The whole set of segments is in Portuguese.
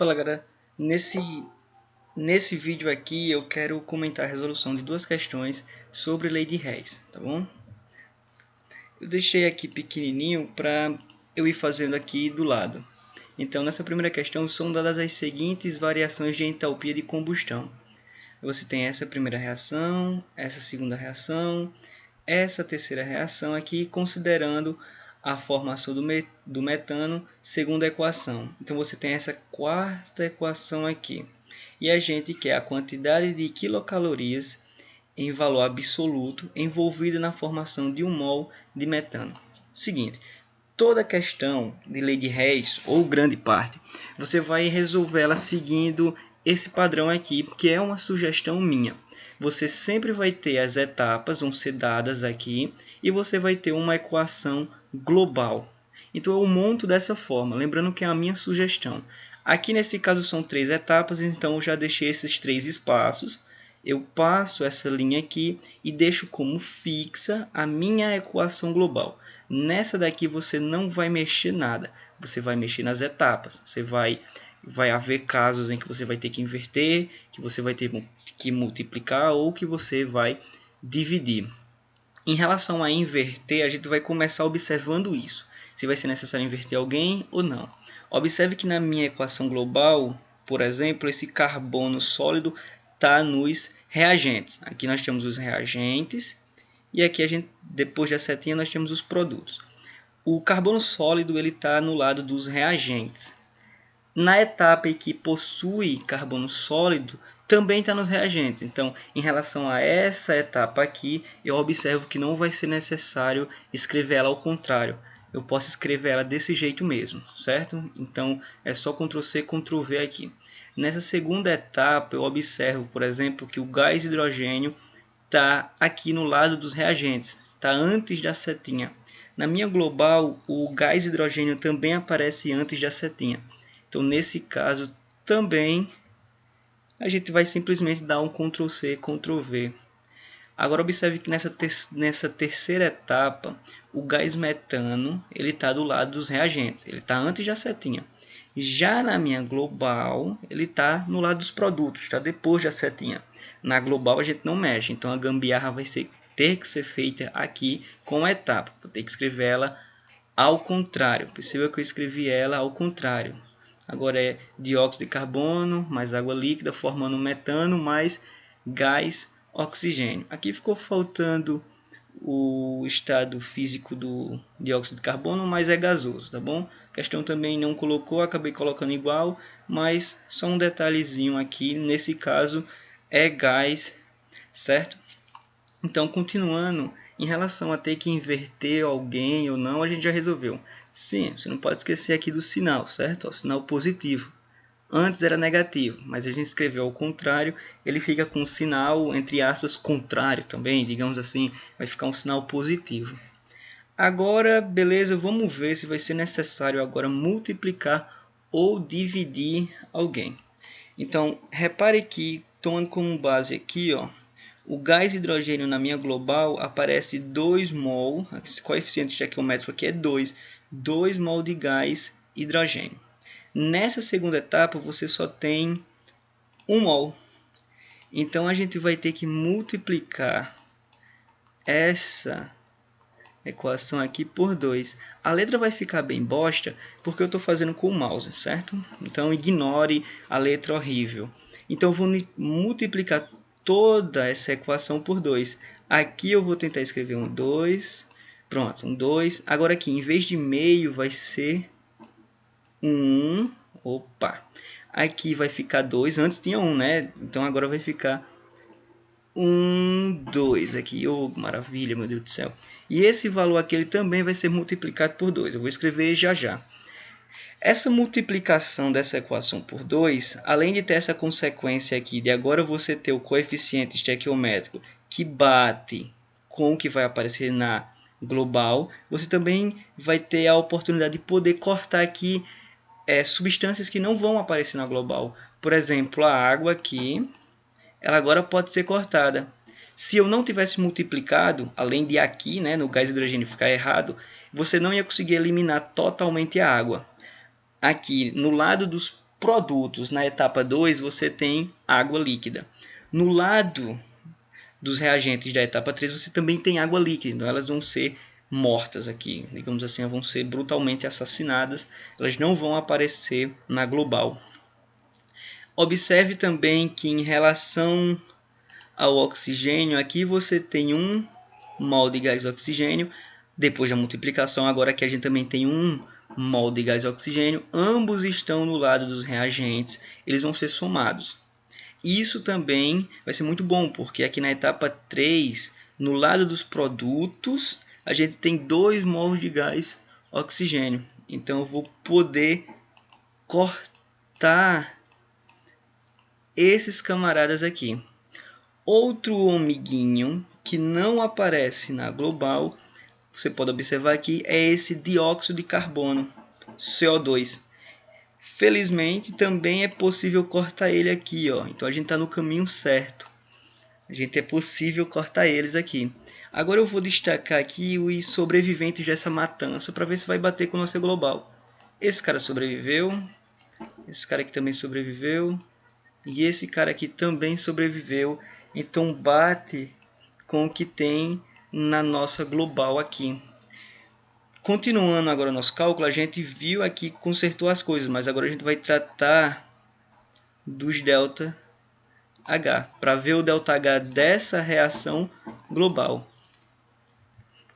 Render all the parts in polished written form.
Fala galera, nesse vídeo aqui eu quero comentar a resolução de duas questões sobre lei de Hess, tá bom? Eu deixei aqui pequenininho para eu ir fazendo aqui do lado. Então nessa primeira questão são dadas as seguintes variações de entalpia de combustão. Você tem essa primeira reação, essa segunda reação, essa terceira reação aqui, considerando a formação do metano segundo a equação. Então você tem essa quarta equação aqui. E a gente quer a quantidade de quilocalorias em valor absoluto envolvida na formação de 1 mol de metano. Seguinte, toda questão de lei de Hess, ou grande parte, você vai resolver ela seguindo esse padrão aqui, que é uma sugestão minha. Você sempre vai ter as etapas, vão ser dadas aqui, e você vai ter uma equação global. Então eu monto dessa forma, lembrando que é a minha sugestão. Aqui nesse caso são 3 etapas, então eu já deixei esses 3 espaços. Eu passo essa linha aqui e deixo como fixa a minha equação global. Nessa daqui você não vai mexer nada, você vai mexer nas etapas. Você vai haver casos em que você vai ter que inverter, que você vai ter que multiplicar ou que você vai dividir. Em relação a inverter, a gente vai começar observando isso. Se vai ser necessário inverter alguém ou não. Observe que na minha equação global, por exemplo, esse carbono sólido está nos reagentes. Aqui nós temos os reagentes e aqui depois da setinha nós temos os produtos. O carbono sólido está no lado dos reagentes. Na etapa em que possui carbono sólido, também está nos reagentes. Então, em relação a essa etapa aqui, eu observo que não vai ser necessário escrever ela ao contrário. Eu posso escrever ela desse jeito mesmo, certo? Então, é só Ctrl+C, Ctrl+V aqui. Nessa segunda etapa, eu observo, por exemplo, que o gás hidrogênio está aqui no lado dos reagentes, está antes da setinha. Na minha global, o gás hidrogênio também aparece antes da setinha. Então, nesse caso, também a gente vai simplesmente dar um Ctrl+C, Ctrl+V. Agora, observe que nessa terceira etapa, o gás metano está do lado dos reagentes. Ele está antes da setinha. Já na minha global, ele está no lado dos produtos, está depois da setinha. Na global, a gente não mexe. Então, a gambiarra vai ter que ser feita aqui com a etapa. Vou ter que escrever ela ao contrário. Perceba que eu escrevi ela ao contrário. Agora é dióxido de carbono mais água líquida formando metano mais gás oxigênio. Aqui ficou faltando o estado físico do dióxido de carbono, mas é gasoso, tá bom? A questão também não colocou, acabei colocando igual, mas só um detalhezinho aqui, nesse caso é gás, certo? Então, continuando, em relação a ter que inverter alguém ou não, a gente já resolveu. Sim, você não pode esquecer aqui do sinal, certo? O sinal positivo. Antes era negativo, mas a gente escreveu ao contrário, ele fica com um sinal, entre aspas, contrário também, digamos assim, vai ficar um sinal positivo. Agora, beleza, vamos ver se vai ser necessário agora multiplicar ou dividir alguém. Então, repare que, tomando como base aqui, ó, o gás hidrogênio na minha global aparece 2 mol, esse coeficiente estequiométrico aqui é 2 mol de gás hidrogênio. Nessa segunda etapa você só tem 1 mol. Então a gente vai ter que multiplicar essa equação aqui por 2. A letra vai ficar bem bosta porque eu estou fazendo com o mouse, certo? Então ignore a letra horrível. Então eu vou multiplicar toda essa equação por 2. Aqui eu vou tentar escrever um 2. Pronto, um 2. Agora aqui, em vez de meio, vai ser 1. Opa! Aqui vai ficar 2. Antes tinha 1, né? Então agora vai ficar 1, 2 aqui. Oh, maravilha, meu Deus do céu. E esse valor aqui ele também vai ser multiplicado por 2. Eu vou escrever já já. Essa multiplicação dessa equação por 2, além de ter essa consequência aqui de agora você ter o coeficiente estequiométrico que bate com o que vai aparecer na global, você também vai ter a oportunidade de poder cortar aqui substâncias que não vão aparecer na global. Por exemplo, a água aqui, ela agora pode ser cortada. Se eu não tivesse multiplicado, além de aqui, né, no gás hidrogênio ficar errado, você não ia conseguir eliminar totalmente a água. Aqui, no lado dos produtos, na etapa 2, você tem água líquida. No lado dos reagentes da etapa 3, você também tem água líquida. Então, elas vão ser mortas aqui. Digamos assim, vão ser brutalmente assassinadas. Elas não vão aparecer na global. Observe também que em relação ao oxigênio, aqui você tem 1 mol de gás oxigênio. Depois da multiplicação, agora aqui a gente também tem 1 mol de gás oxigênio. Ambos estão no lado dos reagentes. Eles vão ser somados. Isso também vai ser muito bom, porque aqui na etapa 3, no lado dos produtos, a gente tem 2 mols de gás oxigênio. Então eu vou poder cortar esses camaradas aqui. Outro amiguinho que não aparece na global, você pode observar aqui, é esse dióxido de carbono, CO2. Felizmente também é possível cortar ele aqui, ó. Então a gente está no caminho certo. É possível cortar eles aqui. Agora eu vou destacar aqui os sobreviventes dessa matança para ver se vai bater com a nossa global. Esse cara sobreviveu. Esse cara aqui também sobreviveu. E esse cara aqui também sobreviveu. Então bate com o que tem na nossa global aqui. Continuando agora o nosso cálculo, a gente viu aqui, consertou as coisas, mas agora a gente vai tratar dos ΔH, para ver o ΔH dessa reação global.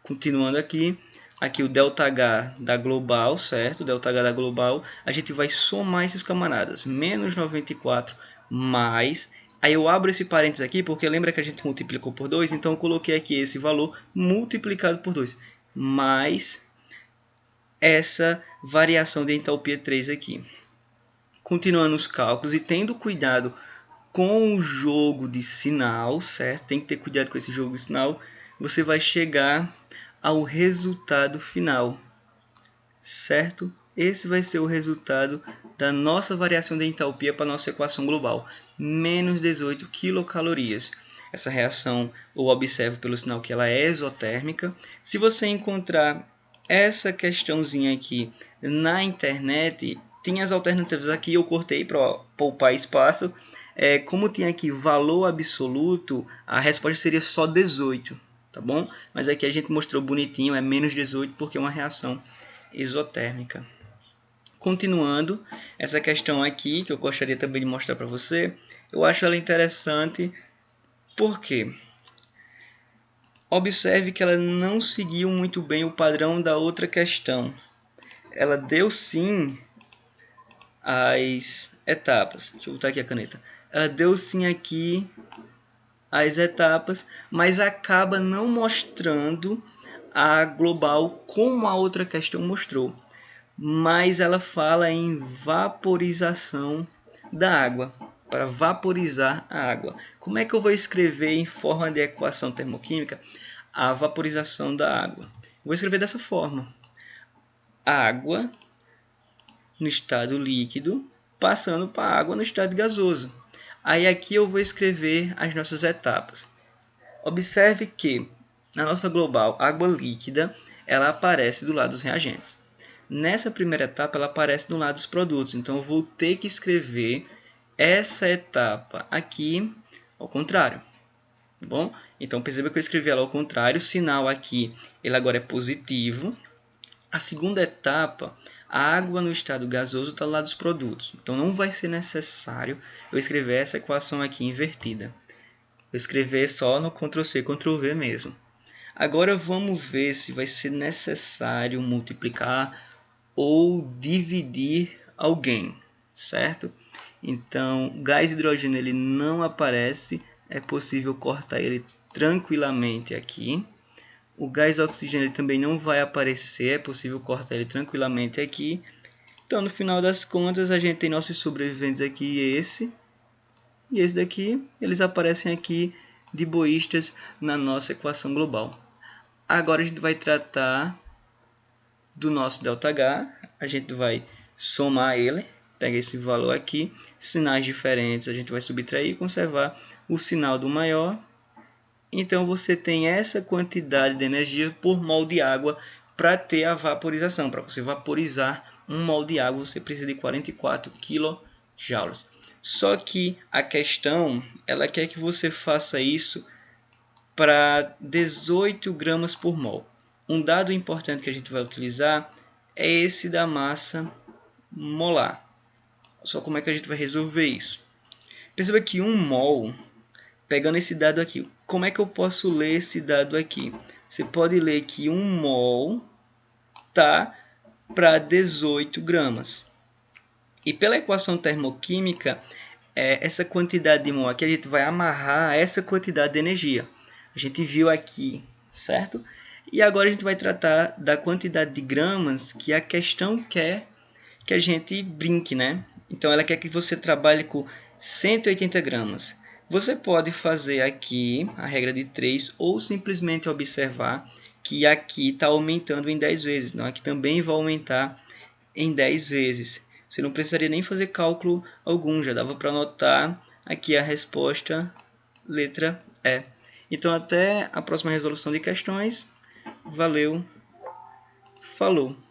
Continuando aqui o ΔH da global, certo? O ΔH da global, a gente vai somar esses camaradas, menos 94 mais... Aí eu abro esse parênteses aqui, porque lembra que a gente multiplicou por 2, então eu coloquei aqui esse valor multiplicado por 2, mais essa variação de entalpia 3 aqui. Continuando os cálculos e tendo cuidado com o jogo de sinal, certo? Tem que ter cuidado com esse jogo de sinal. Você vai chegar ao resultado final, certo? Esse vai ser o resultado da nossa variação de entalpia para a nossa equação global. Menos 18 quilocalorias. Essa reação eu observo pelo sinal que ela é exotérmica. Se você encontrar essa questãozinha aqui na internet, tem as alternativas aqui, eu cortei para poupar espaço. Como tem aqui valor absoluto, a resposta seria só 18, tá bom? Mas aqui a gente mostrou bonitinho, é menos 18 porque é uma reação exotérmica. Continuando, essa questão aqui, que eu gostaria também de mostrar para você, eu acho ela interessante porque observe que ela não seguiu muito bem o padrão da outra questão. Ela deu sim as etapas. Deixa eu botar aqui a caneta. Ela deu sim aqui as etapas, mas acaba não mostrando a global como a outra questão mostrou. Mas ela fala em vaporização da água, para vaporizar a água. Como é que eu vou escrever em forma de equação termoquímica a vaporização da água? Vou escrever dessa forma: água no estado líquido passando para a água no estado gasoso. Aí aqui eu vou escrever as nossas etapas. Observe que na nossa global, água líquida, ela aparece do lado dos reagentes. Nessa primeira etapa, ela aparece do lado dos produtos. Então, eu vou ter que escrever essa etapa aqui ao contrário. Tá bom? Então, perceba que eu escrevi ela ao contrário. O sinal aqui, ele agora é positivo. A segunda etapa, a água no estado gasoso está do lado dos produtos. Então, não vai ser necessário eu escrever essa equação aqui invertida. Eu escrever só no Ctrl+C, Ctrl+V mesmo. Agora, vamos ver se vai ser necessário multiplicar ou dividir alguém, certo? Então, o gás hidrogênio ele não aparece, é possível cortar ele tranquilamente aqui. O gás oxigênio ele também não vai aparecer, é possível cortar ele tranquilamente aqui. Então, no final das contas, a gente tem nossos sobreviventes aqui, esse e esse daqui. Eles aparecem aqui de boístas na nossa equação global. Agora a gente vai tratar do nosso ΔH, a gente vai somar ele, pega esse valor aqui, sinais diferentes, a gente vai subtrair e conservar o sinal do maior. Então você tem essa quantidade de energia por mol de água para ter a vaporização. Para você vaporizar 1 mol de água, você precisa de 44 kJ. joules. Só que a questão, ela quer que você faça isso para 18 gramas por mol. Um dado importante que a gente vai utilizar é esse da massa molar. Só como é que a gente vai resolver isso? Perceba que 1 mol, pegando esse dado aqui, como é que eu posso ler esse dado aqui? Você pode ler que 1 mol está para 18 gramas. E pela equação termoquímica, essa quantidade de mol aqui a gente vai amarrar a essa quantidade de energia. A gente viu aqui, certo? E agora a gente vai tratar da quantidade de gramas que a questão quer que a gente brinque, né? Então ela quer que você trabalhe com 180 gramas. Você pode fazer aqui a regra de 3 ou simplesmente observar que aqui está aumentando em 10 vezes. Então aqui também vai aumentar em 10 vezes. Você não precisaria nem fazer cálculo algum, já dava para anotar aqui a resposta, letra E. Então até a próxima resolução de questões. Valeu, falou!